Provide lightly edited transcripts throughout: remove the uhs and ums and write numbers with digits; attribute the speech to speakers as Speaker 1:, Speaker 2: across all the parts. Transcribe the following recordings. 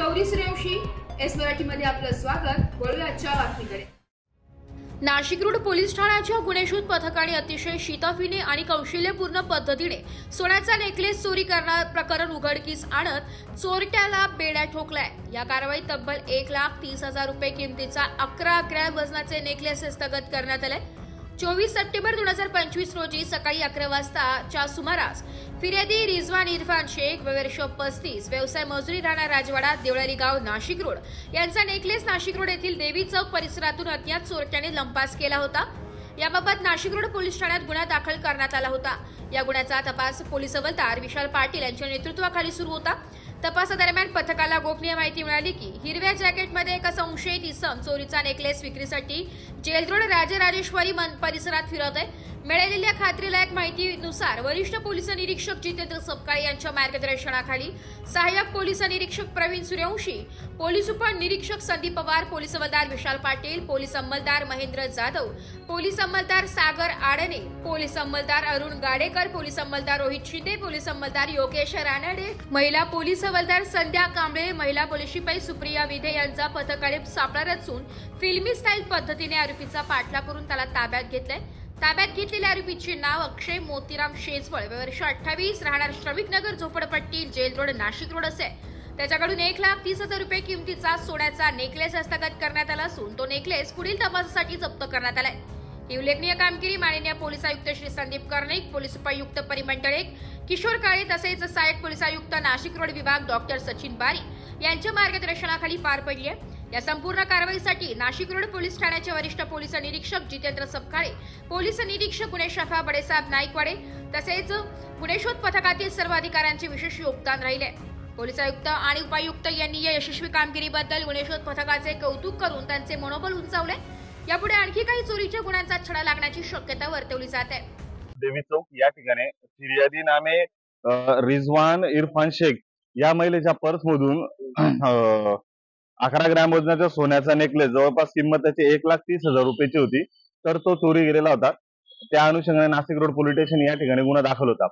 Speaker 1: Gauri Suryavanshi, S मराठीमध्ये आपलं स्वागत। वळूया आजच्या बातमीकडे। नाशिक रोड पोलीस ठाण्याच्या गुन्हेशोध पथकाने अतिशय शिताफीने आणि कौशल्यपूर्ण पद्धतीने सोन्याचा नेकलेस चोरी प्रकरण उघडकीस आणत चोरट्याला बेड्या ठोकलाय। या कारवाईत तब्बल 1,30,000 रुपये किमतीचा 11 ग्रॅम वजनाचे नेकलेस हस्तगत करण्यात आले। 24 सप्टेंबर 2025 रोजी सकाळी 11 वाजताच्या सुमारास फिर्यादी रिजवान इरफान शेख, वर्ष 35, व्यवसाय मजुरी, राहणार राजवाडा, देवळाली गाव, नाशिक रोड यांचा नेकलेस नाशिक रोड येथील देवी चौक परिसरातून अज्ञात चोरट्याने लंपास केला होता। याबाबत नाशिक रोड पोलीस ठाण्यात गुन्हा दाखल करण्यात आला होता। या गुन्ह्याचा तपास पोलीस हवालदार विशाल पाटील यांच्या नेतृत्वाखाली सुरू होता। तपासादरम्यान पथकाला गोपनीय माहिती मिळाली की हिरव्या जॅकेटमध्ये एका संशयित इसम चोरीचा नेकलेस विक्रीसाठी जेल रोड राजराजेश्वरी परिसरात फिरत आहे। मिळालेल्या खात्रीलायक माहितीनुसार वरिष्ठ पोलीस निरीक्षक जितेंद्र सपकाळे यांच्या मार्गदर्शनाखाली सहाय्यक पोलीस निरीक्षक प्रवीण सूर्यवंशी, पोलीस उपनिरीक्षक संदीप पवार, पोलीस हवालदार विशाल पाटील, पोलीस अंमलदार महेंद्र जाधव, पोलीस अंमलदार सागर आडणे, पोलीस अंमलदार अरुण गाडेकर, पोलीस अंमलदार रोहित शिंदे, पोलीस अंमलदार योगेश रानडे, महिला पोलीस हवालदार संध्या कांबळे, महिला पोलीस शिपाई सुप्रिया विधे यांचा पथकाने सापळा रचून फिल्मी स्टाईल पद्धतीने आरोपीचा पाठलाग करून त्याला ताब्यात घेतलाय। ताब्यात घेतलेल्या आरोपीचे नाव अक्षय मोतीराम शेजवळ, वर्ष 28, राहणार श्रमिक नगर, झोपडपट्टी, जेल रोड, नाशिक रोड असे। त्याच्याकडून 1,30,000 रुपये किमतीचा सोन्याचा नेकलेस हस्तगत करण्यात आला असून तो नेकलेस पुढील तपासासाठी जप्त करण्यात आलाय। ही उल्लेखनीय कामगिरी माननीय पोलीस आयुक्त श्री संदीप कर्णिक, पोलीस उपायुक्त परिमंडळ 1 किशोर काळे तसेच सहाय्यक पोलीस आयुक्त नाशिक रोड विभाग डॉक्टर सचिन बारी यांच्या मार्गदर्शनाखाली पार पडली आहे। या संपूर्ण कारवाईसाठी नाशिक रोड पोलीस ठाण्याचे वरिष्ठ पोलीस निरीक्षक जितेंद्र सपकाळे, पोलीस निरीक्षक गुन्हे शाखा बडेसाहेब नाईकवाडे तसेच गुन्हेशोध पथकातील सर्व अधिकाऱ्यांचे विशेष योगदान राहिले। पोलीस आयुक्त आणि उपायुक्त यांनी या यशस्वी कामगिरीबद्दल गुन्हेशोध पथकाचे कौतुक करून त्यांचे मनोबल उंचावले। यापुढे आणखी काही चोरीच्या गुन्ह्यांचा छडा लागण्याची शक्यता वर्तवली जाते।
Speaker 2: देवी चौक या ठिकाणी फिर्यादी नामे रिजवान इरफान शेख या महिलेच्या पर्समधून 11 ग्रॅम वजनाचा सोन्याचा नेकलेस जवळपास किंमत त्याची 1,30,000 रुपयाची होती, तर तो चोरी गेलेला होता। त्या अनुषंगाने नाशिक रोड पोलीस स्टेशन या ठिकाणी गुन्हा दाखल होता।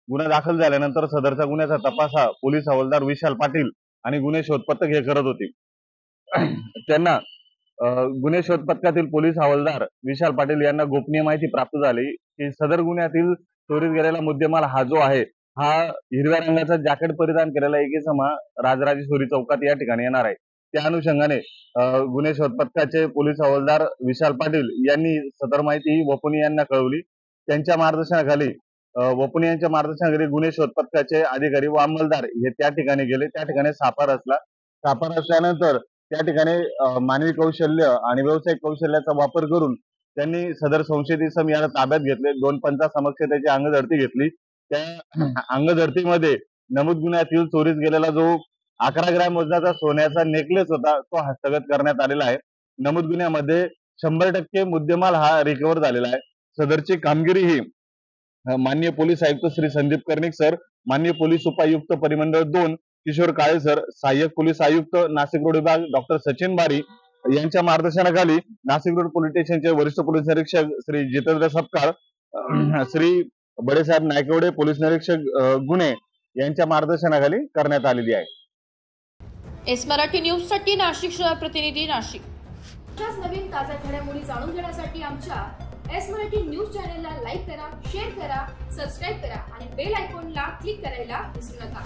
Speaker 2: गुन्हा दाखल झाल्यानंतर सदरचा गुन्ह्याचा तपास हा पोलीस हवालदार विशाल पाटील आणि गुन्हे शोध पथक हे करत होते। त्यांना गुन्हे शोध पथकातील पोलीस हवालदार विशाल पाटील यांना गोपनीय माहिती प्राप्त झाली की सदर गुन्ह्यातील चोरीस गेलेला मुद्देमाल हा जो आहे हा हिरव्या रंगाचा जॅकेट परिधान केलेला एक इसम राजराजेश्वरी चौकात या ठिकाणी येणार आहे। त्या अनुषंगाने गुन्हे शोध पथकाचे पोलीस हवालदार विशाल पाटील यांनी सदर माहिती वपुनी यांना कळवली। त्यांच्या मार्गदर्शनाखाली वपुनी यांच्या मार्गदर्शनाखाली गुन्हे शोध पथकाचे अधिकारी व अंमलदार हे त्या ठिकाणी गेले। त्या ठिकाणी सापळा रचला। सापळा रचल्यानंतर त्या ठिकाणी मानवी कौशल्य आणि व्यावसायिक कौशल्याचा वापर करून त्यांनी सदर संशयित इसम याला ताब्यात घेतले। 2 पंचासमक्ष त्याची अंगझडती घेतली। त्या अंगझडतीमध्ये नमूद गुन्ह्यातील चोरीस गेलेला जो 11 ग्रॅम वजनाचा सोन्याचा नेकलेस होता तो हस्तगत करण्यात आलेला आहे। नमूद गुन्ह्यामध्ये 100% मुद्देमाल हा रिकव्हर झालेला आहे। सदरची कामगिरी ही माननीय पोलीस आयुक्त श्री संदीप कर्णिक सर, माननीय पोलीस उपायुक्त परिमंडळ 2 किशोर काळे सर, सहाय्यक पोलीस आयुक्त नाशिक रोड विभाग डॉक्टर सचिन बारी यांच्या मार्गदर्शनाखाली नाशिक रोड पोलीस स्टेशनचे वरिष्ठ पोलीस निरीक्षक श्री जितेंद्र सपकाळ, श्री बडेसाहेब नाईकवाडे, पोलीस निरीक्षक गुन्हे यांच्या मार्गदर्शनाखाली करण्यात आलेली आहे।
Speaker 1: एस मराठी न्यूज साठी नाशिक शहर प्रतिनिधी नाशिक। अशाच नवीन ताज्या घडामोडी जाणून घेण्यासाठी आमच्या एस मराठी न्यूज चॅनलला लाईक करा, शेअर करा, सबस्क्राईब करा आणि बेल आयकॉनला क्लिक करायला विसरू नका।